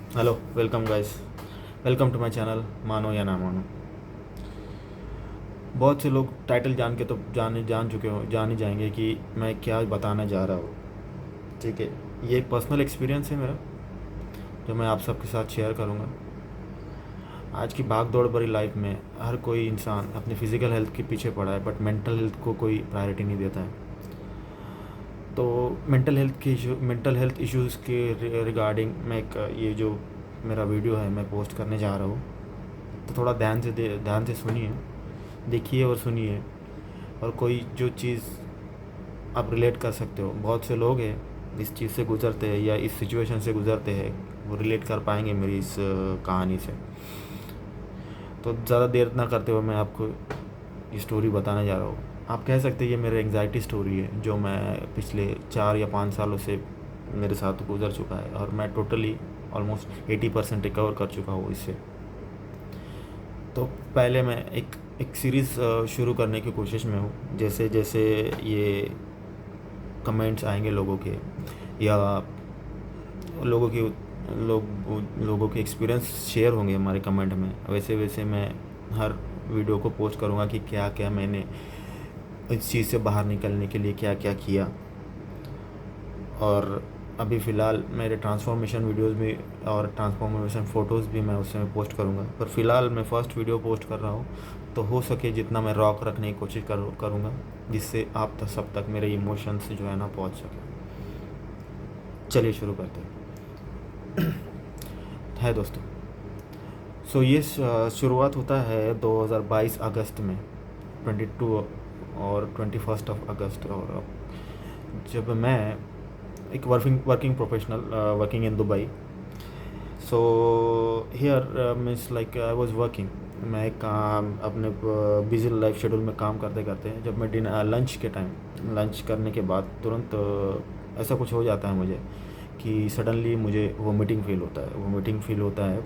Hello, welcome guys. Welcome to my channel मानो या ना मानो। बहुत से लोग टाइटल जान के तो जान चुके हो, जान ही जाएंगे कि मैं क्या बताने जा रहा हूँ। ठीक है, ये एक पर्सनल एक्सपीरियंस है मेरा, जो मैं आप सबके साथ शेयर करूँगा। आज की भाग दौड़ भरी लाइफ में हर कोई इंसान अपनी फ़िज़िकल हेल्थ के पीछे पड़ा है, बट मेंटल हेल्थ को कोई प्रायोरिटी नहीं देता है। तो मेंटल हेल्थ इश्यूज़ के रिगार्डिंग मैं एक ये जो मेरा वीडियो है मैं पोस्ट करने जा रहा हूँ। तो थोड़ा ध्यान से सुनिए, देखिए और सुनिए, और कोई जो चीज़ आप रिलेट कर सकते हो। बहुत से लोग हैं इस चीज़ से गुज़रते हैं या इस सिचुएशन से गुज़रते हैं, वो रिलेट कर पाएंगे मेरी इस कहानी से। तो ज़्यादा देर ना करते हुए मैं आपको ये स्टोरी बताने जा रहा हूँ। आप कह सकते हैं ये मेरी एंग्जाइटी स्टोरी है, जो मैं पिछले 4 या 5 सालों से मेरे साथ गुज़र चुका है, और मैं टोटली ऑलमोस्ट 80% रिकवर कर चुका हूँ इससे। तो पहले मैं एक सीरीज़ शुरू करने की कोशिश में हूँ। जैसे जैसे ये कमेंट्स आएंगे लोगों के, या लोगों की लोगों के एक्सपीरियंस शेयर होंगे हमारे कमेंट में, वैसे वैसे मैं हर वीडियो को पोस्ट करूँगा कि क्या क्या मैंने इस चीज़ से बाहर निकलने के लिए क्या क्या किया। और अभी फ़िलहाल मेरे ट्रांसफॉर्मेशन वीडियोस भी और ट्रांसफॉर्मेशन फ़ोटोज़ भी मैं उसमें पोस्ट करूँगा, पर फ़िलहाल मैं फ़र्स्ट वीडियो पोस्ट कर रहा हूँ। तो हो सके जितना मैं रॉक रखने की कोशिश करूँगा, जिससे आप तक सब तक मेरे इमोशंस जो है ना पहुँच सके। चलिए शुरू करते हैं। है दोस्तों, ये शुरुआत होता है 2022 अगस्त में, 22 और 21 अगस्त। और जब मैं एक working professional working in Dubai. So here means like I was working. मैं काम अपने बिजी लाइफ शेड्यूल में काम करते करते, जब मैं लंच के टाइम लंच करने के बाद तुरंत ऐसा कुछ हो जाता है मुझे कि सडनली मुझे वोमिटिंग फील होता है।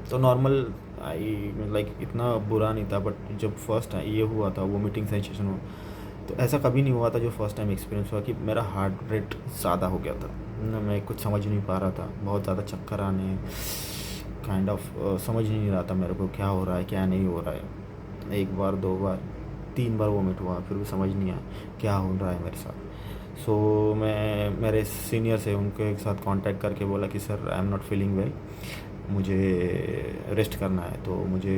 तो नॉर्मल आई लाइक इतना बुरा नहीं था, बट जब फर्स्ट ये हुआ था वोमिटिंग सेंसेशन हुआ, तो ऐसा कभी नहीं हुआ था जो फर्स्ट टाइम एक्सपीरियंस हुआ कि मेरा हार्ट रेट ज़्यादा हो गया था ना। मैं कुछ समझ नहीं पा रहा था, बहुत ज़्यादा चक्कर आने काइंड ऑफ समझ ही नहीं रहा था मेरे को क्या हो रहा है क्या नहीं हो रहा है। एक बार, दो बार, 3 बार वोमिट हुआ, फिर भी समझ नहीं आया क्या हो रहा है मेरे साथ। मैं मेरे सीनियर से उनके साथ कांटेक्ट करके बोला कि sir I am not feeling well, मुझे रेस्ट करना है, तो मुझे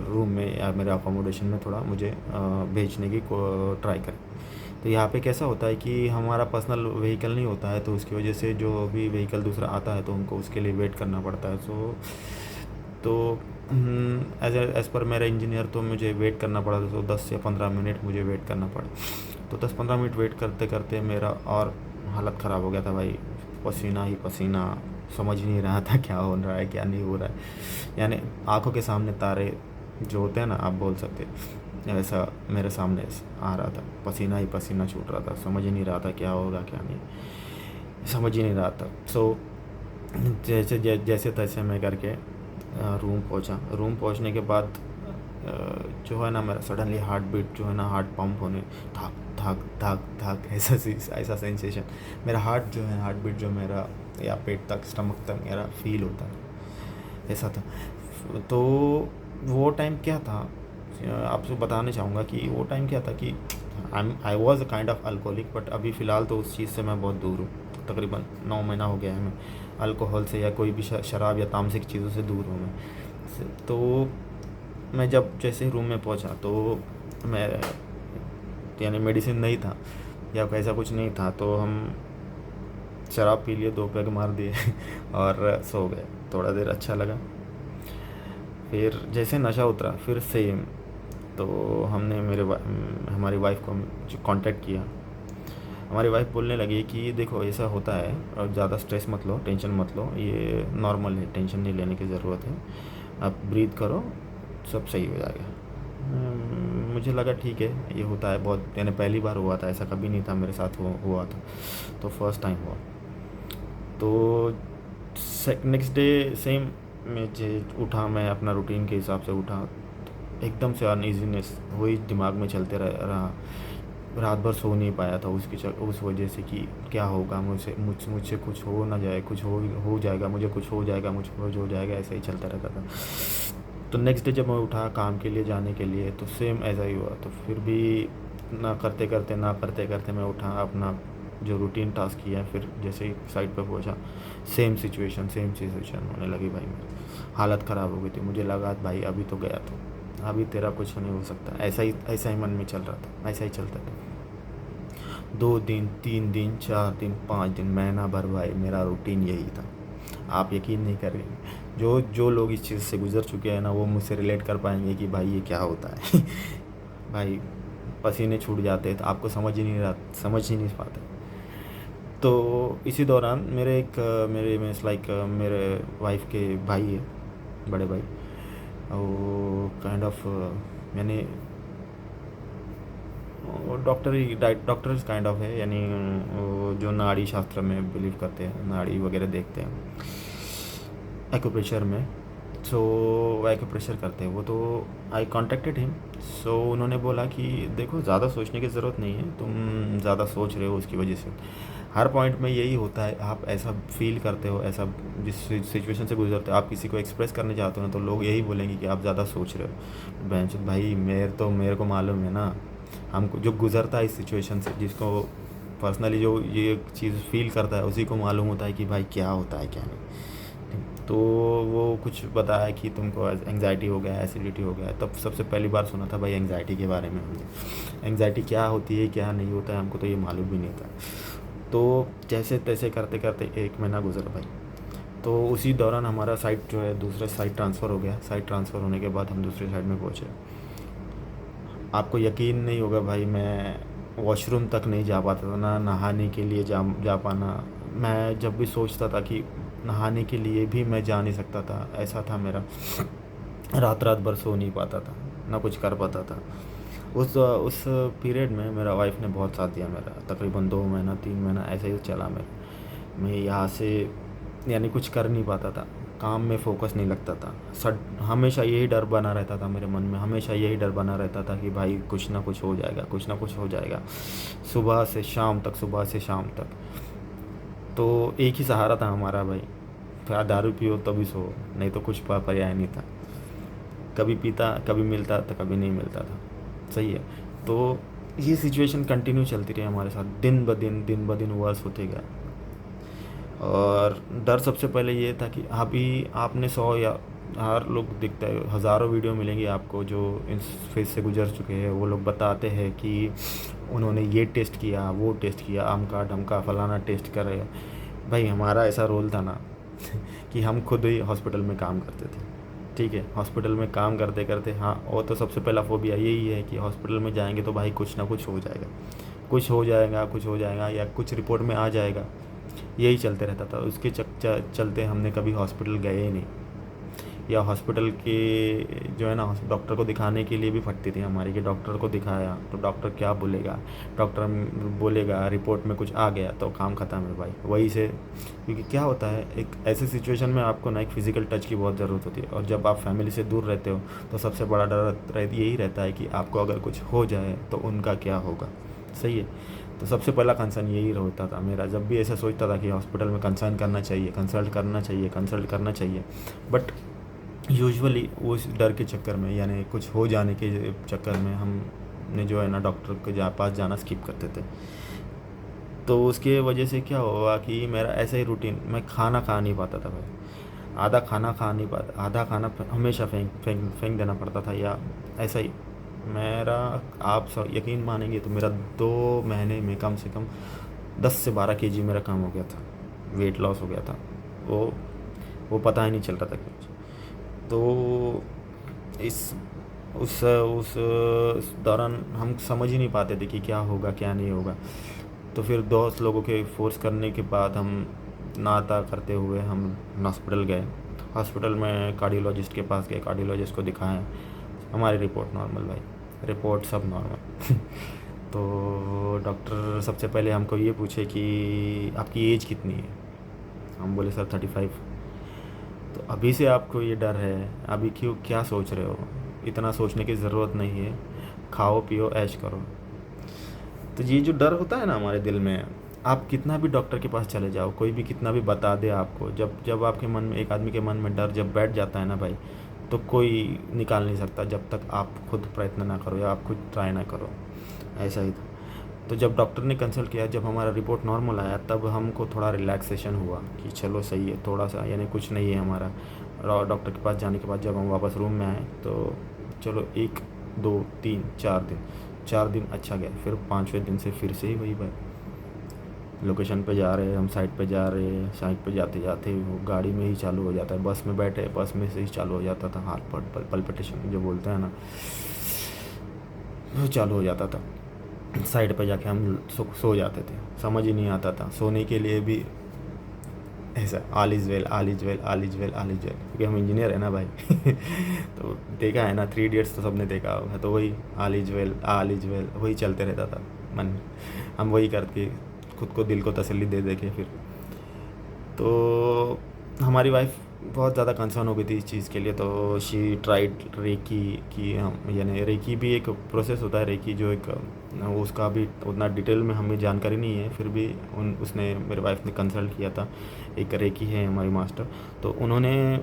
रूम में या मेरे अकोमोडेशन में थोड़ा मुझे भेजने की ट्राई करें। तो यहाँ पे कैसा होता है कि हमारा पर्सनल व्हीकल नहीं होता है, तो उसकी वजह से जो भी व्हीकल दूसरा आता है तो उनको उसके लिए वेट करना पड़ता है। तो एज़ पर मेरा इंजीनियर तो मुझे वेट करना पड़ा था, तो 10 या 15 मिनट मुझे वेट करना पड़ा। तो 10-15 मिनट वेट करते करते मेरा और हालत ख़राब हो गया था भाई, पसीना ही पसीना, समझ ही नहीं रहा था क्या हो रहा है क्या नहीं हो रहा है। यानी आंखों के सामने तारे जो होते हैं ना, आप बोल सकते, ऐसा मेरे सामने आ रहा था, पसीना ही पसीना छूट रहा था, समझ ही नहीं रहा था क्या होगा क्या नहीं, समझ ही नहीं रहा था। जैसे तैसे मैं करके रूम पहुंचा। रूम पहुंचने के बाद जो है ना, मेरा सडनली हार्ट बीट जो है ना, हार्ट पंप होने, धक धक धक धक, ऐसा सेंसेशन। मेरा हार्ट जो है, हार्ट बीट जो मेरा या पेट तक, स्टमक तक मेरा फील होता है, ऐसा था। तो वो टाइम क्या था, आपसे बताना चाहूँगा कि वो टाइम क्या था कि I was a kind of alcoholic, but अभी फ़िलहाल तो उस चीज़ से मैं बहुत दूर हूँ। तकरीबन 9 महीना हो गया है मैं अल्कोहल से या कोई भी शराब या तामसिक चीज़ों से दूर हूँ मैं। तो मैं जब जैसे रूम में पहुंचा, तो मैं, यानी मेडिसिन नहीं था या ऐसा कुछ नहीं था, तो हम शराब पी लिए, 2 पैग मार दिए और सो गए। थोड़ा देर अच्छा लगा, फिर जैसे नशा उतरा फिर सेम। तो हमने हमारी वाइफ को जो कांटेक्ट किया, हमारी वाइफ बोलने लगी कि देखो ऐसा होता है, और ज़्यादा स्ट्रेस मत लो, टेंशन मत लो, ये नॉर्मल है, टेंशन नहीं लेने की ज़रूरत है, आप ब्रीथ करो, सब सही हो जाएगा। मुझे लगा ठीक है, ये होता है बहुत, यानी पहली बार हुआ था, ऐसा कभी नहीं था मेरे साथ हुआ था, तो फर्स्ट टाइम हुआ। तो नेक्स्ट डे सेम मुझे उठा, मैं अपना रूटीन के हिसाब से उठा, एकदम से अनईजीनेस वही दिमाग में चलते रहा, रात भर सो नहीं पाया था उस वजह से कि क्या होगा मुझसे कुछ हो ना जाए, कुछ हो जाएगा, मुझे कुछ हो जाएगा, मुझे कुछ हो जाएगा, ऐसा ही चलता रहता था। तो नेक्स्ट डे जब मैं उठा काम के लिए जाने के लिए तो सेम ऐसा ही हुआ। तो फिर भी ना करते करते मैं उठा, अपना जो रूटीन टास्क किया, फिर जैसे ही साइट पर पहुंचा सेम सिचुएशन होने लगी भाई। मेरी हालत ख़राब हो गई थी, मुझे लगा भाई अभी तो गया, तो अभी तेरा कुछ नहीं हो सकता, ऐसा ही मन में चल रहा था, ऐसा ही चलता था। 2 दिन, 3 दिन, 4 दिन, 5 दिन, महीना भर भाई मेरा रूटीन यही था। आप यकीन नहीं करेंगे, जो लोग इस चीज़ से गुज़र चुके हैं ना, वो मुझसे रिलेट कर पाएंगे कि भाई ये क्या होता है। भाई पसीने छूट जाते हैं, तो आपको समझ ही नहीं पाते। तो इसी दौरान मेरे मीन्स लाइक मेरे वाइफ के भाई है, बड़े भाई, वो काइंड ऑफ यानी डॉक्टर काइंड ऑफ है, यानी वो जो नाड़ी शास्त्र में बिलीव करते हैं, नाड़ी वगैरह देखते हैं एक्यूप्रेशर में। सो वो एक्यूप्रेशर करते हैं वो। तो आई कॉन्टेक्टेड हिम। सो उन्होंने बोला कि देखो, ज़्यादा सोचने की ज़रूरत नहीं है, तुम ज़्यादा सोच रहे हो, उसकी वजह से हर पॉइंट में यही होता है। आप ऐसा फील करते हो, ऐसा जिस सिचुएशन से गुजरते हो, आप किसी को एक्सप्रेस करने चाहते हो ना, तो लोग यही बोलेंगे कि आप ज़्यादा सोच रहे हो। बहनचोद भाई, मेरे को मालूम है ना, हमको जो गुज़रता है इस सिचुएशन से, जिसको पर्सनली जो ये चीज़ फील करता है, उसी को मालूम होता है कि भाई क्या होता है क्या नहीं। तो वो कुछ बताया कि तुमको एंग्जाइटी हो गया, एसिडिटी हो गया। तब सबसे पहली बार सुना था भाई एंग्जाइटी के बारे में हमने। एंग्जाइटी क्या होती है, क्या नहीं होता है, हमको तो ये मालूम भी नहीं था। तो जैसे तैसे करते करते 1 महीना गुजरा भाई। तो उसी दौरान हमारा साइट जो है दूसरे साइट ट्रांसफ़र हो गया। साइट ट्रांसफ़र होने के बाद हम दूसरे साइड में पहुँचे। आपको यकीन नहीं होगा भाई, मैं वॉशरूम तक नहीं जा पाता था, ना नहाने के लिए जा पाना। मैं जब भी सोचता था कि नहाने के लिए भी मैं जा नहीं सकता था, ऐसा था मेरा। रात रात भर सो नहीं पाता था, ना कुछ कर पाता था। उस पीरियड में मेरा वाइफ ने बहुत साथ दिया मेरा। तकरीबन 2 महीना 3 महीना ऐसे ही चला मेरा। मैं यहाँ से यानी कुछ कर नहीं पाता था, काम में फ़ोकस नहीं लगता था। हमेशा यही डर बना रहता था मेरे मन में, हमेशा यही डर बना रहता था कि भाई कुछ ना कुछ हो जाएगा, कुछ ना कुछ हो जाएगा। सुबह से शाम तक। तो एक ही सहारा था हमारा भाई, या दारू पियो तभी सो, नहीं तो कुछ पर्याय नहीं था। कभी पीता, कभी मिलता तो कभी नहीं मिलता था। सही है। तो ये सिचुएशन कंटिन्यू चलती रही हमारे साथ, दिन ब दिन वर्स होते गया। और डर सबसे पहले ये था कि अभी आपने 100 या हर लोग दिखता है, हज़ारों वीडियो मिलेंगे आपको जो इस फेज़ से गुजर चुके हैं। वो लोग बताते हैं कि उन्होंने ये टेस्ट किया, वो टेस्ट किया, अमका ढमका फलाना टेस्ट कर रहे हैं। भाई हमारा ऐसा रोल था ना कि हम खुद ही हॉस्पिटल में काम करते थे। ठीक है, हॉस्पिटल में काम करते करते, हाँ, और तो सबसे पहला फ़ोबिया यही है कि हॉस्पिटल में जाएंगे तो भाई कुछ ना कुछ हो जाएगा, कुछ हो जाएगा या कुछ रिपोर्ट में आ जाएगा। यही चलते रहता था। उसके चलते हमने कभी हॉस्पिटल गए ही नहीं, या हॉस्पिटल के जो है ना, डॉक्टर को दिखाने के लिए भी फटती थी हमारी कि डॉक्टर को दिखाया तो डॉक्टर क्या बोलेगा, डॉक्टर बोलेगा रिपोर्ट में कुछ आ गया तो काम ख़त्म है भाई। वही से, क्योंकि क्या होता है, एक ऐसे सिचुएशन में आपको ना एक फ़िज़िकल टच की बहुत ज़रूरत होती है। और जब आप फैमिली से दूर रहते हो तो सबसे बड़ा डर यही रहता है कि आपको अगर कुछ हो जाए तो उनका क्या होगा। सही है। तो सबसे पहला कंसर्न यही होता था मेरा। जब भी ऐसा सोचता था कि हॉस्पिटल में कंसल्ट करना चाहिए, बट यूजुअली उस डर के चक्कर में, यानी कुछ हो जाने के चक्कर में, हमने जो है ना डॉक्टर के पास जाना स्किप करते थे। तो उसके वजह से क्या हुआ कि मेरा ऐसा ही रूटीन, मैं खाना खा नहीं पाता था भाई। आधा खाना खा नहीं पाता, आधा खाना हमेशा फेंक देना पड़ता था, या ऐसा ही मेरा, आप सब यकीन मानेंगे तो मेरा 2 महीने में कम से कम 10 से 12 केजी मेरा कम हो गया था, वेट लॉस हो गया था। वो पता ही नहीं चल रहा था कुछ। तो उस दौरान हम समझ ही नहीं पाते थे कि क्या होगा क्या नहीं होगा। तो फिर दोस्त लोगों के फोर्स करने के बाद हम नाता करते हुए हम हॉस्पिटल गए। हॉस्पिटल में कार्डियोलॉजिस्ट के पास गए, कार्डियोलॉजिस्ट को दिखाया। हमारी रिपोर्ट नॉर्मल भाई, रिपोर्ट सब नॉर्मल। तो डॉक्टर सबसे पहले हमको ये पूछे कि आपकी एज कितनी है। हम बोले सर 35। तो अभी से आपको ये डर है, अभी क्या सोच रहे हो, इतना सोचने की ज़रूरत नहीं है, खाओ पियो ऐश करो। तो ये जो डर होता है ना हमारे दिल में, आप कितना भी डॉक्टर के पास चले जाओ, कोई भी कितना भी बता दे आपको, जब जब आपके मन में, एक आदमी के मन में डर जब बैठ जाता है ना भाई, तो कोई निकाल नहीं सकता जब तक आप खुद प्रयत्न ना करो या आप खुद ट्राई ना करो। ऐसा ही था। तो जब डॉक्टर ने कंसल्ट किया, जब हमारा रिपोर्ट नॉर्मल आया, तब हमको थोड़ा रिलैक्सेशन हुआ कि चलो सही है, थोड़ा सा यानी कुछ नहीं है हमारा। और डॉक्टर के पास जाने के बाद जब हम वापस रूम में आए तो चलो 1 2 3 4 दिन, 4 दिन अच्छा गया। फिर 5वें दिन से फिर से ही वही बात, लोकेशन पे जा रहे हैं, हम साइट पे जा रहे हैं, साइट पे जाते जाते वो गाड़ी में ही चालू हो जाता है, बस में बैठे, बस में से ही चालू हो जाता था हार्ट पल्पिटेशन जो बोलते हैं ना, वो चालू हो जाता था। साइड पे जाके हम सो जाते थे, समझ ही नहीं आता था सोने के लिए भी। ऐसा all is well, all is well, all is well, all is well, क्योंकि हम इंजीनियर है ना भाई। तो देखा है ना, 3 इडियट्स तो सबने देखा होगा, तो वही all is well, all is well वही चलते रहता था मन में। हम वही करके खुद को, दिल को तसल्ली दे दे के फिर। तो हमारी वाइफ बहुत ज़्यादा कंसर्न हो गई थी इस चीज़ के लिए, तो शी ट्राइड रेकी की, हम यानी रेकी भी एक प्रोसेस होता है, रेकी जो एक उसका भी उतना डिटेल में हमें जानकारी नहीं है, फिर भी उसने, मेरे वाइफ ने कंसल्ट किया था, एक रेकी है हमारी मास्टर, तो उन्होंने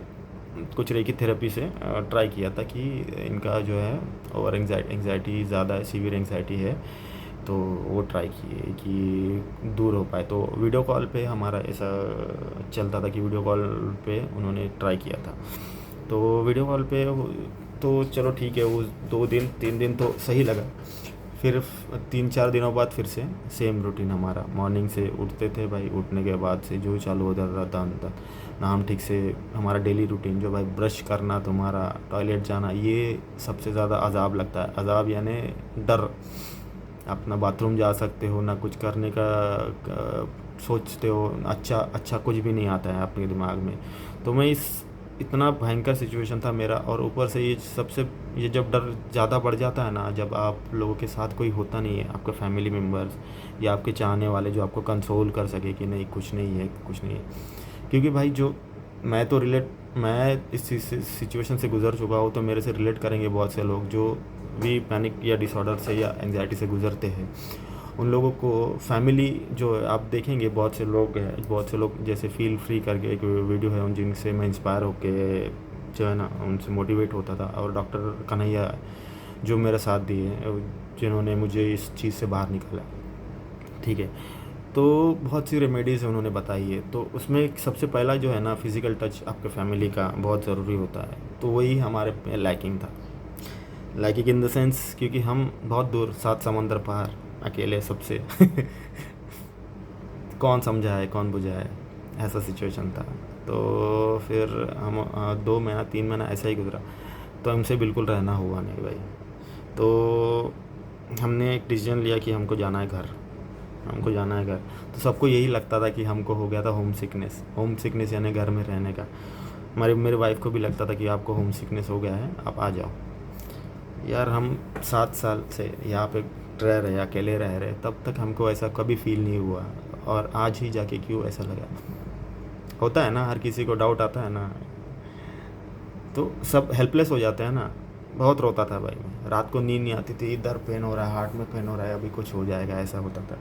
कुछ रेकी थेरेपी से ट्राई किया था कि इनका जो है ओवर एंग्जाइटी ज़्यादा है, सीवियर एंग्जाइटी है, तो वो ट्राई किए कि दूर हो पाए। तो वीडियो कॉल पे हमारा ऐसा चलता था कि वीडियो कॉल पे उन्होंने ट्राई किया था। तो वीडियो कॉल पे तो चलो ठीक है, वो 2 दिन 3 दिन तो सही लगा। फिर 3-4 दिनों बाद फिर से सेम रूटीन हमारा, मॉर्निंग से उठते थे भाई, उठने के बाद से जो चालू हो जाता था अंदर ना, हम ठीक से, हमारा डेली रूटीन जो भाई ब्रश करना, तुम्हारा टॉयलेट जाना, ये सबसे ज़्यादा अजाब लगता है। अजाब यानी डर, अपना बाथरूम जा सकते हो ना, कुछ करने का सोचते हो, अच्छा अच्छा कुछ भी नहीं आता है अपने दिमाग में। तो मैं इतना भयंकर सिचुएशन था मेरा, और ऊपर से ये जब डर ज़्यादा बढ़ जाता है ना, जब आप लोगों के साथ कोई होता नहीं है, आपका फैमिली मेम्बर्स या आपके चाहने वाले जो आपको कंसोल कर सके कि नहीं कुछ नहीं है, कुछ नहीं है। क्योंकि भाई जो मैं इस सिचुएशन से गुज़र चुका हूँ, तो मेरे से रिलेट करेंगे बहुत से लोग जो भी पैनिक या डिसऑर्डर से या एंग्जाइटी से गुज़रते हैं। उन लोगों को फैमिली जो आप देखेंगे, बहुत से लोग जैसे फील फ्री करके एक वीडियो है, उन जिनसे मैं इंस्पायर होके जो है ना, उनसे मोटिवेट होता था। और डॉक्टर कन्हैया जो मेरा साथ दिए, जिन्होंने मुझे इस चीज़ से बाहर निकाला, ठीक है। तो बहुत सी रेमेडीज़ उन्होंने बताई है, तो उसमें सबसे पहला जो है ना, फिज़िकल टच आपके फैमिली का बहुत ज़रूरी होता है। तो वही हमारे में लैकिंग था, लैकिंग इन द सेंस क्योंकि हम बहुत दूर, 7 समंदर पार, अकेले सबसे कौन समझाए कौन बुझाए, ऐसा सिचुएशन था। तो फिर हम 2 महीना 3 महीना ऐसा ही गुजरा, तो हमसे बिल्कुल रहना हुआ नहीं भाई। तो हमने एक डिसीजन लिया कि हमको जाना है घर। तो सबको यही लगता था कि हमको हो गया था होम सिकनेस यानी घर में रहने का। मेरे वाइफ को भी लगता था कि आपको होम सिकनेस हो गया है, आप आ जाओ। यार हम 7 साल से यहाँ पे रह रहे, अकेले रह रहे, तब तक हमको ऐसा कभी फील नहीं हुआ, और आज ही जाके क्यों ऐसा लगा। होता है ना, हर किसी को डाउट आता है ना, तो सब हेल्पलेस हो जाते हैं ना। बहुत रोता था भाई मैं, रात को नींद नहीं आती थी, इधर पेन हो रहा है, हार्ट में पेन हो रहा है, अभी कुछ हो जाएगा, ऐसा होता था।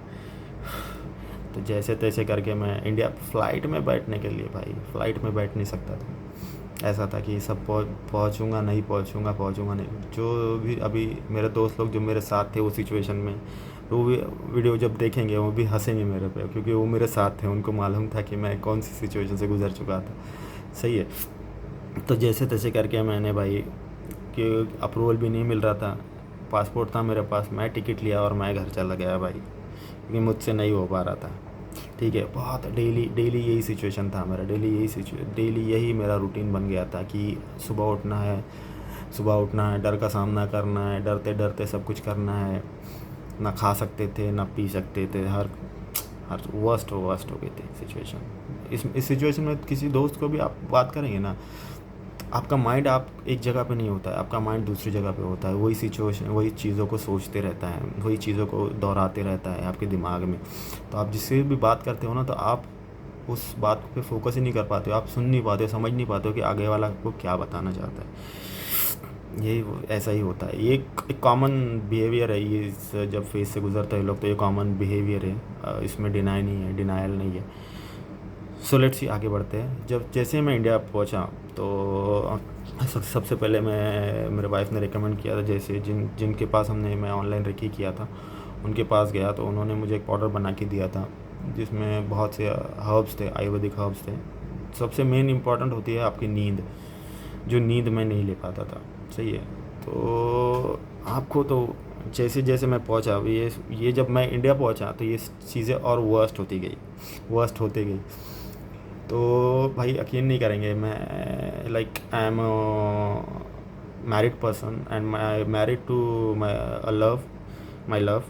तो जैसे तैसे करके मैं इंडिया, फ़्लाइट में बैठने के लिए भाई, फ़्लाइट में बैठ नहीं सकता था। ऐसा था कि सब पहुँचूँगा नहीं। जो भी अभी मेरे दोस्त लोग जो मेरे साथ थे वो सिचुएशन में, वो भी वीडियो जब देखेंगे वो भी हंसेंगे मेरे पे, क्योंकि वो मेरे साथ थे, उनको मालूम था कि मैं कौन सी सिचुएशन से गुजर चुका था। सही है। तो जैसे तैसे करके मैंने भाई, कि अप्रूवल भी नहीं मिल रहा था, पासपोर्ट था मेरे पास, मैं टिकट लिया और मैं घर चला गया भाई, क्योंकि मुझसे नहीं हो पा रहा था। ठीक है, बहुत डेली यही सिचुएशन था मेरा, डेली यही मेरा रूटीन बन गया था कि सुबह उठना है, डर का सामना करना है, डरते डरते सब कुछ करना है। ना खा सकते थे, ना पी सकते थे, हर वर्स्ट हो गई थी सिचुएशन। इस सिचुएशन में किसी दोस्त को भी आप बात करेंगे ना, आपका माइंड आप एक जगह पे नहीं होता है, आपका माइंड दूसरी जगह पे होता है। वही सिचुएशन, वही चीज़ों को सोचते रहता है, वही चीज़ों को दोहराते रहता है आपके दिमाग में। तो आप जिससे भी बात करते हो ना, तो आप उस बात पे फोकस ही नहीं कर पाते हो, आप सुन नहीं पाते हो, समझ नहीं पाते हो कि आगे वाला आपको क्या बताना चाहता है। ऐसा ही होता है। ये एक कॉमन बिहेवियर है ये, जब फेज़ से गुज़रते हैं लोग तो ये कॉमन बिहेवियर है, इसमें डिनाई नहीं है, डिनायल नहीं है। सो लेट्स सी आगे बढ़ते हैं। जब जैसे मैं इंडिया पहुंचा तो सबसे पहले मैं, मेरे वाइफ ने रिकमेंड किया था, जैसे जिनके पास मैं ऑनलाइन रेकी किया था उनके पास गया तो उन्होंने मुझे एक पाउडर बना के दिया था जिसमें बहुत से हर्ब्स थे, आयुर्वेदिक हर्ब्स थे। सबसे मेन इम्पॉर्टेंट होती है आपकी नींद, जो नींद मैं नहीं ले पाता था। सही है। तो आपको तो जैसे जैसे मैं पहुंचा, ये जब मैं इंडिया पहुंचा तो ये चीज़ें और वर्स्ट होती गई, वर्स्ट होती गई। तो भाई यकीन नहीं करेंगे, मैं like I am married person and my married to my love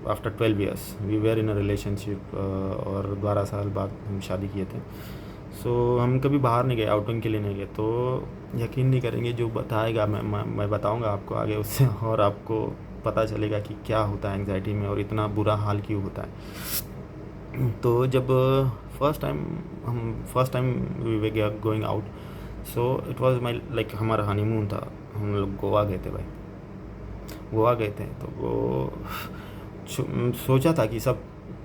after 12 years we were in a relationship, और 12 साल बाद हम शादी किए थे। सो हम कभी बाहर नहीं गए, आउटिंग के लिए नहीं गए। तो यकीन नहीं करेंगे, जो बताएगा मैं बताऊंगा आपको आगे उससे, और आपको पता चलेगा कि क्या होता है एंग्जाइटी में और इतना बुरा हाल क्यों होता है। तो जब first time we were going out, so it was my like हमारा हनीमून था। हम लोग गोवा गए थे भाई, गोवा गए थे। तो वो सोचा था कि सब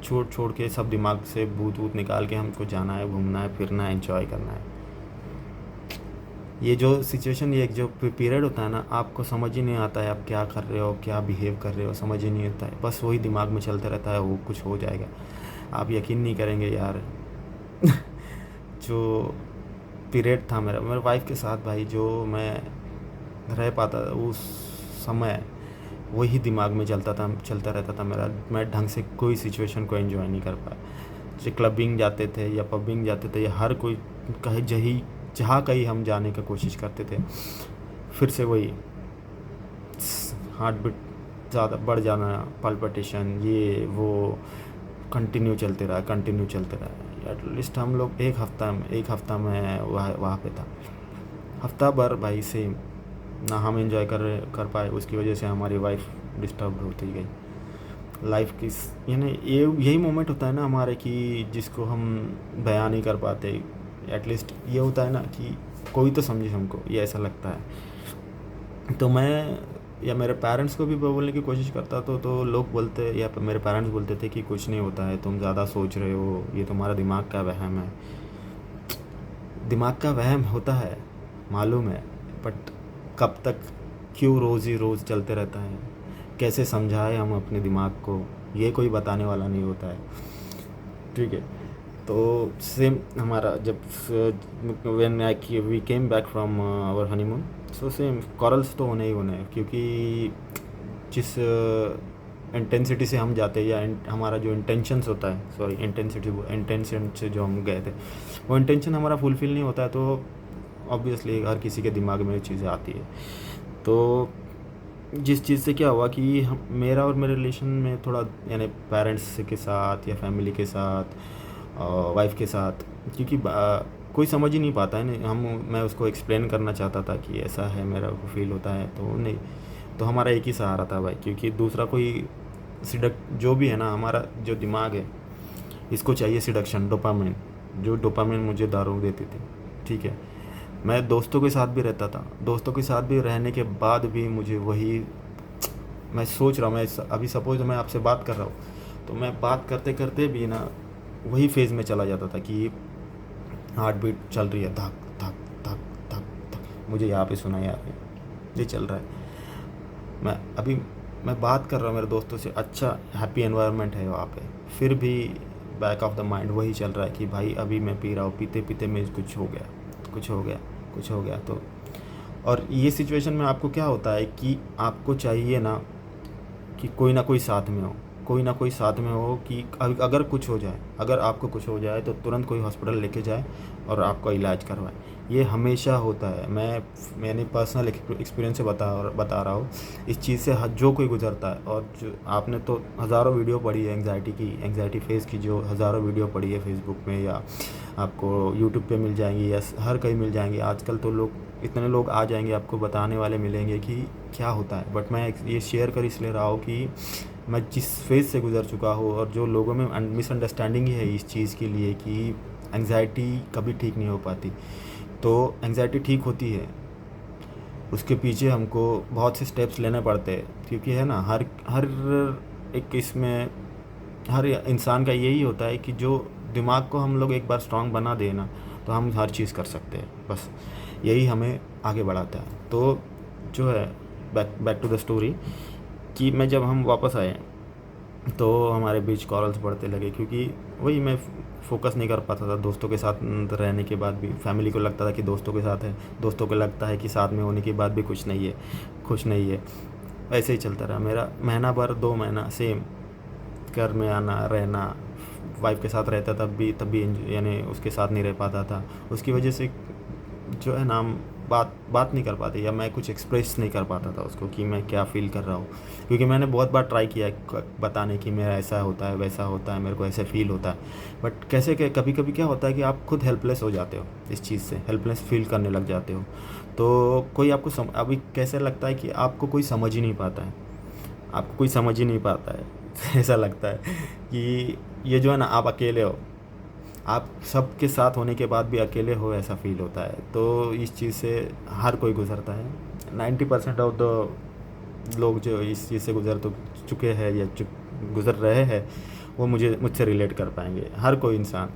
छोड़ छोड़ के, सब दिमाग से भूत वूत निकाल के हमको जाना है, घूमना है, फिरना है, एंजॉय करना है। ये जो सिचुएशन, ये जो पीरियड होता है ना, आपको समझ ही नहीं आता है आप क्या कर रहे हो, क्या बिहेव कर रहे हो, समझ ही नहीं आता है। बस वही दिमाग में चलता रहता है, वो कुछ हो जाएगा। आप यकीन नहीं करेंगे यार जो पीरियड था मेरा मेरे वाइफ के साथ भाई, जो मैं रह पाता उस समय, वही दिमाग में चलता रहता था मेरा। मैं ढंग से कोई सिचुएशन को एंजॉय नहीं कर पाया। जैसे क्लबिंग जाते थे या पबिंग जाते थे, या हर कोई कहीं जहाँ कहीं हम जाने का कोशिश करते थे, फिर से वही हार्ट बीट ज़्यादा बढ़ जाना, पल्पिटेशन, ये वो कंटिन्यू चलते रहा। एटलीस्ट हम लोग एक हफ़्ता में वहाँ पे था। हफ्ता भर भाई से ना हम एंजॉय कर पाए, उसकी वजह से हमारी वाइफ डिस्टर्ब होती गई। लाइफ की यानी यही मोमेंट होता है ना हमारे, कि जिसको हम बयान नहीं कर पाते। एटलीस्ट ये होता है ना कि कोई तो समझे हमको, ये ऐसा लगता है। तो मैं या मेरे पेरेंट्स को भी बोलने की कोशिश करता तो लोग बोलते, या मेरे पेरेंट्स बोलते थे कि कुछ नहीं होता है, तुम ज़्यादा सोच रहे हो, ये तुम्हारा दिमाग का वहम है। दिमाग का वहम होता है मालूम है, बट कब तक, क्यों रोज़ ही रोज़ चलते रहता है, कैसे समझाएं हम अपने दिमाग को, ये कोई बताने वाला नहीं होता है। ठीक है। तो सेम हमारा जब when we came back from our honeymoon, so same quarrels तो होने ही होने हैं, क्योंकि जिस इंटेंसिटी से हम जाते हैं, या हमारा जो इंटेंशंस होता है, सॉरी इंटेंशन से जो हम गए थे, वो इंटेंशन हमारा फुलफ़िल नहीं होता है, तो ऑब्वियसली हर किसी के दिमाग में ये चीज़ें आती है। तो जिस चीज़ से क्या हुआ कि मेरा और मेरे रिलेशन में थोड़ा, यानी पेरेंट्स के साथ या फैमिली के साथ, वाइफ के साथ, क्योंकि कोई समझ ही नहीं पाता है ना। मैं उसको एक्सप्लेन करना चाहता था कि ऐसा है, मेरा को फील होता है, तो नहीं। तो हमारा एक ही सहारा था भाई, क्योंकि दूसरा कोई जो भी है ना, हमारा जो दिमाग है, इसको चाहिए सिडक्शन, डोपामिन। जो डोपामिन मुझे दारू देती थी। ठीक है। मैं दोस्तों के साथ भी रहता था, दोस्तों के साथ भी रहने के बाद भी मुझे वही, मैं सोच रहा हूँ, मैं अभी सपोज मैं आपसे बात कर रहा हूँ, तो मैं बात करते करते भी ना वही फेज़ में चला जाता था कि हार्ट बीट चल रही है, धक धक धक धक धक, मुझे यहाँ पे सुना यार, ये चल रहा है। मैं बात कर रहा हूँ मेरे दोस्तों से, अच्छा हैप्पी एनवायरनमेंट है वहाँ पे, फिर भी बैक ऑफ द माइंड वही चल रहा है कि भाई अभी मैं पी रहा हूँ, पीते पीते में कुछ हो गया। तो और ये सिचुएशन में आपको क्या होता है कि आपको चाहिए ना कि कोई ना कोई साथ में हो, कि अगर कुछ हो जाए, अगर आपको कुछ हो जाए तो तुरंत कोई हॉस्पिटल लेके जाए और आपका इलाज करवाए। ये हमेशा होता है। मैंने पर्सनल एक्सपीरियंस से बता रहा हूँ। इस चीज़ से जो कोई गुजरता है, और जो आपने तो हज़ारों वीडियो पढ़ी है एंग्जाइटी फेस की, जो हज़ारों वीडियो पढ़ी है फेसबुक में, या आपको यूट्यूब पे मिल जाएंगी, या हर कहीं मिल जाएंगी। आजकल तो इतने लोग आ जाएंगे, आपको बताने वाले मिलेंगे कि क्या होता है। बट मैं ये शेयर कर इसलिए रहा हूँ कि मैं जिस फेज़ से गुज़र चुका हूँ, और जो लोगों में मिसअंडरस्टैंडिंग ही है इस चीज़ के लिए कि एंग्जाइटी कभी ठीक नहीं हो पाती। तो एंग्जाइटी ठीक होती है उसके पीछे हमको बहुत से स्टेप्स लेने पड़ते हैं, क्योंकि है ना हर हर एक इसमें हर इंसान का यही होता है कि जो दिमाग को हम लोग एक बार स्ट्रांग बना दें ना, तो हम हर चीज़ कर सकते हैं। बस यही हमें आगे बढ़ाता है। तो जो है, back back to the story, कि मैं जब हम वापस आए तो हमारे बीच कॉरल्स बढ़ते लगे, क्योंकि वही मैं फोकस नहीं कर पाता था दोस्तों के साथ रहने के बाद भी। फैमिली को लगता था कि दोस्तों के साथ है, दोस्तों को लगता है कि साथ में होने के बाद भी कुछ नहीं है, खुश नहीं है। ऐसे ही चलता रहा मेरा महीना भर, 2 महीना सेम, घर में आना रहना, वाइफ के साथ रहता तब भी यानी उसके साथ नहीं रह पाता था। उसकी वजह से जो है ना हम बात नहीं कर पाते, या मैं कुछ एक्सप्रेस नहीं कर पाता था उसको कि मैं क्या फ़ील कर रहा हूँ, क्योंकि मैंने बहुत बार ट्राई किया है बताने की मेरा ऐसा होता है, वैसा होता है, मेरे को ऐसे फ़ील होता है। बट कैसे कभी कभी क्या होता है कि आप खुद हेल्पलेस हो जाते हो, इस चीज़ से हेल्पलेस फील करने लग जाते हो। तो कोई आपको अभी कैसे लगता है कि आपको कोई समझ ही नहीं पाता है, आपको कोई समझ ही नहीं पाता है ऐसा लगता है कि ये जो है ना, आप अकेले हो, आप सबके साथ होने के बाद भी अकेले हो, ऐसा फ़ील होता है। तो इस चीज़ से हर कोई गुज़रता है। 90% ऑफ द लोग जो इस चीज़ से गुज़र तो चुके हैं या गुज़र रहे हैं, वो मुझसे रिलेट कर पाएंगे। हर कोई इंसान,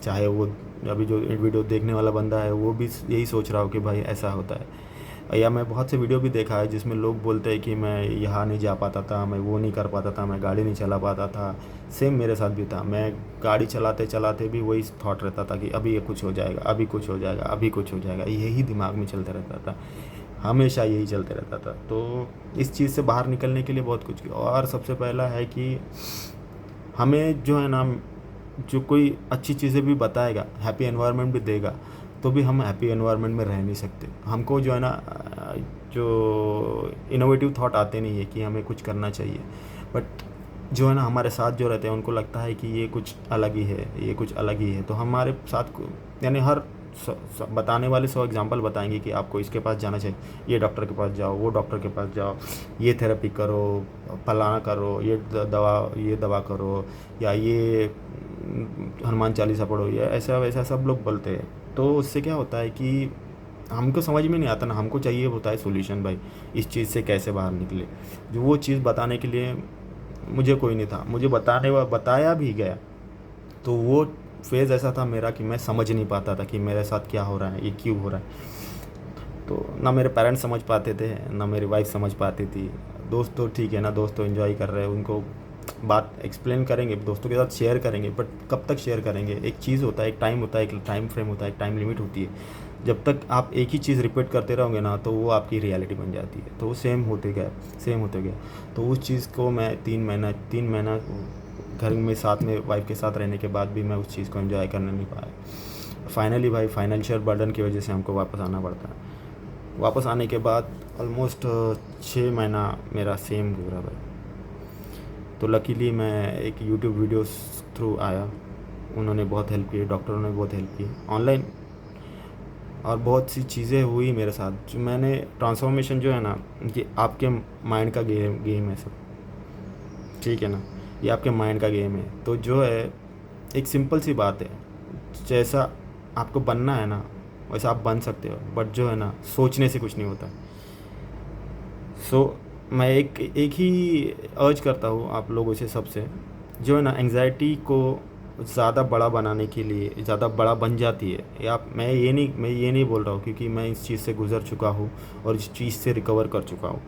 चाहे वो अभी जो वीडियो देखने वाला बंदा है वो भी यही सोच रहा हो कि भाई ऐसा होता है। या मैं बहुत से वीडियो भी देखा है जिसमें लोग बोलते हैं कि मैं यहाँ नहीं जा पाता था, मैं वो नहीं कर पाता था, मैं गाड़ी नहीं चला पाता था। सेम मेरे साथ भी था, मैं गाड़ी चलाते चलाते भी वही थॉट रहता था कि अभी ये कुछ हो जाएगा, अभी कुछ हो जाएगा, अभी कुछ हो जाएगा, यही दिमाग में चलते रहता था, हमेशा यही चलते रहता था। तो इस चीज़ से बाहर निकलने के लिए बहुत कुछ किया, और सबसे पहला है कि हमें जो है ना, जो कोई अच्छी चीज़ें भी बताएगा, हैप्पी एनवायरनमेंट भी देगा, तो भी हम हैप्पी एनवायरनमेंट में रह नहीं सकते। हमको जो है ना, जो इनोवेटिव थॉट आते नहीं है कि हमें कुछ करना चाहिए। बट जो है ना, हमारे साथ जो रहते हैं उनको लगता है कि ये कुछ अलग ही है, ये कुछ अलग ही है। तो हमारे साथ यानी हर बताने वाले 100 एग्जांपल बताएंगे कि आपको इसके पास जाना चाहिए, ये डॉक्टर के पास जाओ, वो डॉक्टर के पास जाओ, ये थेरेपी करो, फलाना करो, ये दवा करो, या ये हनुमान चालीसा पढ़ो, या ऐसा वैसा सब लोग बोलते हैं। तो उससे क्या होता है कि हमको समझ में नहीं आता ना, हमको चाहिए होता है सॉल्यूशन, भाई इस चीज़ से कैसे बाहर निकले। जो वो चीज़ बताने के लिए मुझे कोई नहीं था, मुझे बताया भी गया, तो वो फेज़ ऐसा था मेरा कि मैं समझ नहीं पाता था कि मेरे साथ क्या हो रहा है, ये क्यों हो रहा है। तो ना मेरे पेरेंट्स समझ पाते थे, ना मेरी वाइफ समझ पाती थी। दोस्त तो ठीक है ना, दोस्त तो एंजॉय कर रहे हैं, उनको बात एक्सप्लेन करेंगे, दोस्तों के साथ शेयर करेंगे, बट कब तक शेयर करेंगे। एक चीज़ होता है, एक टाइम होता है, एक टाइम फ्रेम होता है, एक टाइम लिमिट होती है। जब तक आप एक ही चीज़ रिपीट करते रहोगे ना, तो वो आपकी रियलिटी बन जाती है। तो वो सेम होते गया। तो उस चीज़ को मैं 3 महीना घर में साथ में वाइफ के साथ रहने के बाद भी मैं उस चीज़ को एंजॉय करने नहीं पाया। फाइनली भाई, फाइनेंशियल बर्डन की वजह से हमको वापस आना पड़ता है। वापस आने के बाद ऑलमोस्ट 6 महीना मेरा सेम गुजरा भाई। तो लकीली मैं एक यूट्यूब वीडियोस थ्रू आया, उन्होंने बहुत हेल्प की, डॉक्टरों ने बहुत हेल्प की ऑनलाइन, और बहुत सी चीज़ें हुई मेरे साथ। जो मैंने ट्रांसफॉर्मेशन जो है ना, ये आपके माइंड का गेम है सब, ठीक है ना, ये आपके माइंड का गेम है। तो जो है, एक सिंपल सी बात है, जैसा आपको बनना है ना वैसा आप बन सकते हो, बट जो है ना, सोचने से कुछ नहीं होता। मैं एक ही अर्ज करता हूँ आप लोगों से, सबसे, जो है ना, एंग्जाइटी को ज़्यादा बड़ा बनाने के लिए ज़्यादा बड़ा बन जाती है। या मैं ये नहीं बोल रहा हूँ, क्योंकि मैं इस चीज़ से गुज़र चुका हूँ और इस चीज़ से रिकवर कर चुका हूँ।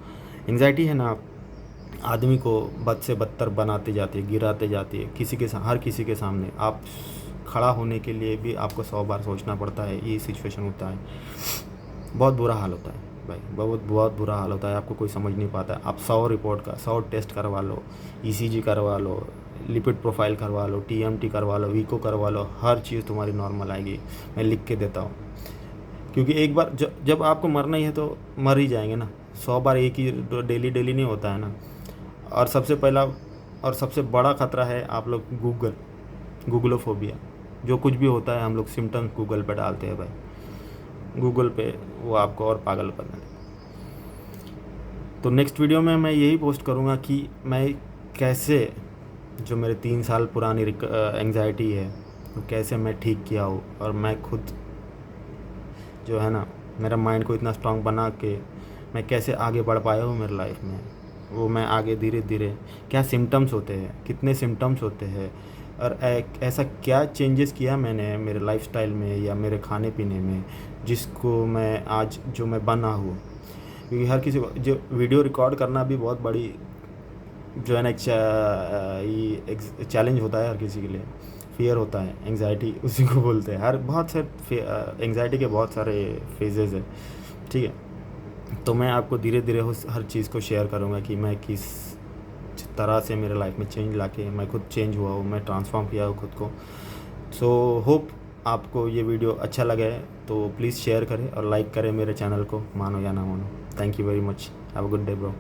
एंग्जाइटी है ना, आदमी को बद से बदतर बनाते जाती है, गिराते जाती है। हर किसी के सामने आप खड़ा होने के लिए भी आपको 100 बार सोचना पड़ता है। ये सिचुएशन होता है, बहुत बुरा हाल होता है भाई, बहुत बुरा हाल होता है। आपको कोई समझ नहीं पाता है। आप 100 टेस्ट करवा लो, ECG करवा लो, लिपिड प्रोफाइल करवा लो, TMT करवा लो, वीको करवा लो, हर चीज़ तुम्हारी नॉर्मल आएगी। मैं लिख के देता हूँ, क्योंकि एक बार जब आपको मरना ही है तो मर ही जाएंगे ना। 100 बार एक ही डेली नहीं होता है ना। और सबसे पहला और सबसे बड़ा ख़तरा है आप लोग गूगलोफोबिया। जो कुछ भी होता है हम लोग सिम्टम्स गूगल पे डालते हैं भाई, गूगल पे वो आपको और पागल बना देगा। तो नेक्स्ट वीडियो में मैं यही पोस्ट करूँगा कि मैं कैसे, जो मेरे 3 साल पुरानी एंग्जाइटी है, तो कैसे मैं ठीक किया हूँ। और मैं खुद जो है ना, मेरा माइंड को इतना स्ट्रांग बना के मैं कैसे आगे बढ़ पाया हूँ मेरी लाइफ में, वो मैं आगे धीरे धीरे, क्या सिम्टम्स होते हैं, कितने सिम्टम्स होते हैं, और ऐसा क्या चेंजेस किया मैंने मेरे लाइफस्टाइल में या मेरे खाने पीने में, जिसको मैं आज जो मैं बना हूँ। क्योंकि हर किसी को जो वीडियो रिकॉर्ड करना भी बहुत बड़ी जो है ना ये चैलेंज होता है हर किसी के लिए, फियर होता है, एंग्जाइटी उसी को बोलते हैं। हर बहुत सारे एंग्जाइटी के बहुत सारे फेजेज़ है, ठीक है। तो मैं आपको धीरे धीरे उस हर चीज़ को शेयर करूँगा कि मैं किस तरह से मेरे लाइफ में चेंज लाके मैं खुद चेंज हुआ हूँ, मैं ट्रांसफॉर्म किया हूँ खुद को। सो होप आपको ये वीडियो अच्छा लगा है, तो प्लीज़ शेयर करें और लाइक करें मेरे चैनल को, मानो या ना मानो। Thank you very much, have a good day bro.